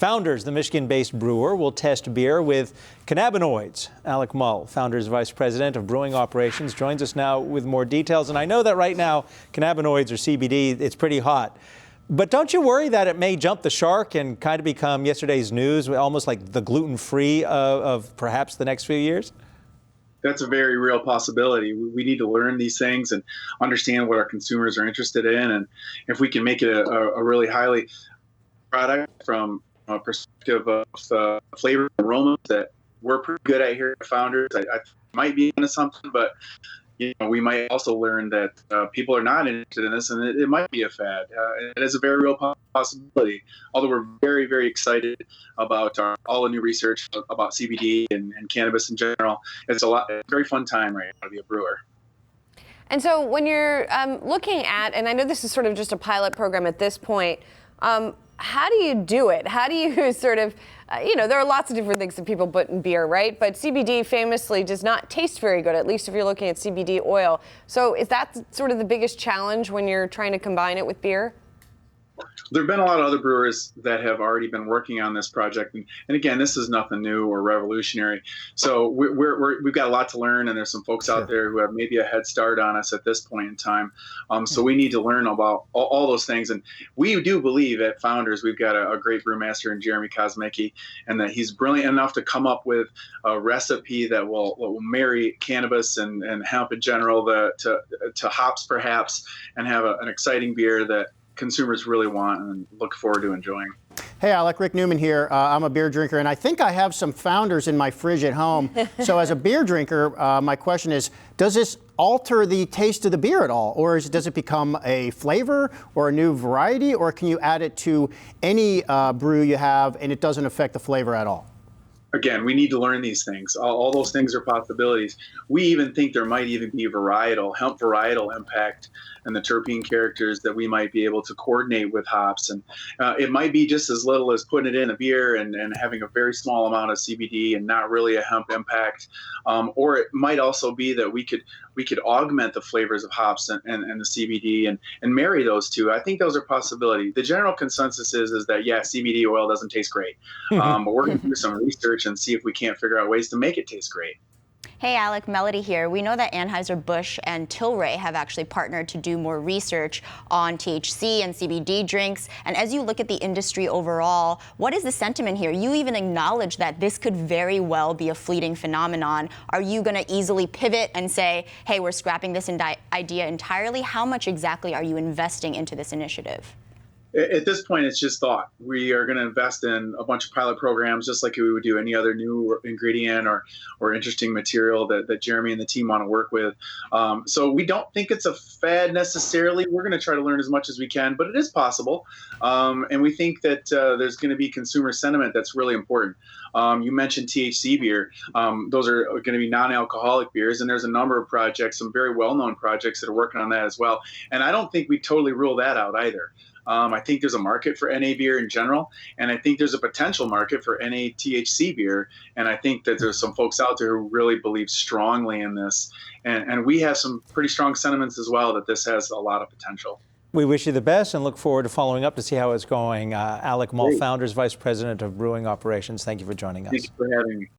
Founders, the Michigan-based brewer, will test beer with cannabinoids. Alec Mull, Founders Vice President of Brewing Operations, joins us now with more details. And I know that right now, cannabinoids or CBD, it's pretty hot. But don't you worry that it may jump the shark and kind of become yesterday's news, almost like the gluten-free of perhaps the next few years? That's a very real possibility. We need to learn these things and understand what our consumers are interested in. And if we can make it a really highly product from a perspective of flavor and aroma that we're pretty good at here at Founders, I might be into something, but we might also learn that people are not interested in this, and it might be a fad. It is a very real possibility. Although we're very, very excited about all the new research about CBD and cannabis in general. It's a very fun time right now to be a brewer. And so when you're looking at, and I know this is sort of just a pilot program at this point, how do you do it? How do you sort of, there are lots of different things that people put in beer, right? But CBD famously does not taste very good, at least if you're looking at CBD oil. So is that sort of the biggest challenge when you're trying to combine it with beer? There have been a lot of other brewers that have already been working on this project. And again, this is nothing new or revolutionary. So we've got a lot to learn, and there's some folks out there who have maybe a head start on us at this point in time. So we need to learn about all those things. And we do believe at Founders we've got a great brewmaster in Jeremy Kosmicki, and that he's brilliant enough to come up with a recipe that will marry cannabis and hemp in general to hops perhaps, and have an exciting beer that consumers really want and look forward to enjoying. Hey Alec, Rick Newman here. I'm a beer drinker, and I think I have some Founders in my fridge at home. So as a beer drinker, my question is, does this alter the taste of the beer at all? Or does it become a flavor or a new variety? Or can you add it to any brew you have and it doesn't affect the flavor at all? Again, we need to learn these things. All those things are possibilities. We even think there might even be hemp varietal impact and the terpene characters that we might be able to coordinate with hops. And it might be just as little as putting it in a beer and having a very small amount of CBD and not really a hemp impact. Or it might also be that we could augment the flavors of hops and the CBD and marry those two. I think those are possibilities. The general consensus is that, yeah, CBD oil doesn't taste great. But we're going to do some research and see if we can't figure out ways to make it taste great. Hey Alec, Melody here. We know that Anheuser-Busch and Tilray have actually partnered to do more research on THC and CBD drinks. And as you look at the industry overall, what is the sentiment here? You even acknowledge that this could very well be a fleeting phenomenon. Are you going to easily pivot and say, hey, we're scrapping this idea entirely? How much exactly are you investing into this initiative? At this point, it's just thought. We are going to invest in a bunch of pilot programs, just like we would do any other new ingredient or interesting material that Jeremy and the team want to work with. So we don't think it's a fad necessarily. We're going to try to learn as much as we can, but it is possible. And we think that there's going to be consumer sentiment that's really important. You mentioned THC beer. Those are going to be non-alcoholic beers, and there's a number of projects, some very well-known projects that are working on that as well. And I don't think we totally rule that out either. I think there's a market for NA beer in general, and I think there's a potential market for NA THC beer. And I think that there's some folks out there who really believe strongly in this. And we have some pretty strong sentiments as well that this has a lot of potential. We wish you the best and look forward to following up to see how it's going. Alec Mull, Founders Vice President of Brewing Operations, thank you for joining us. Thank you for having me.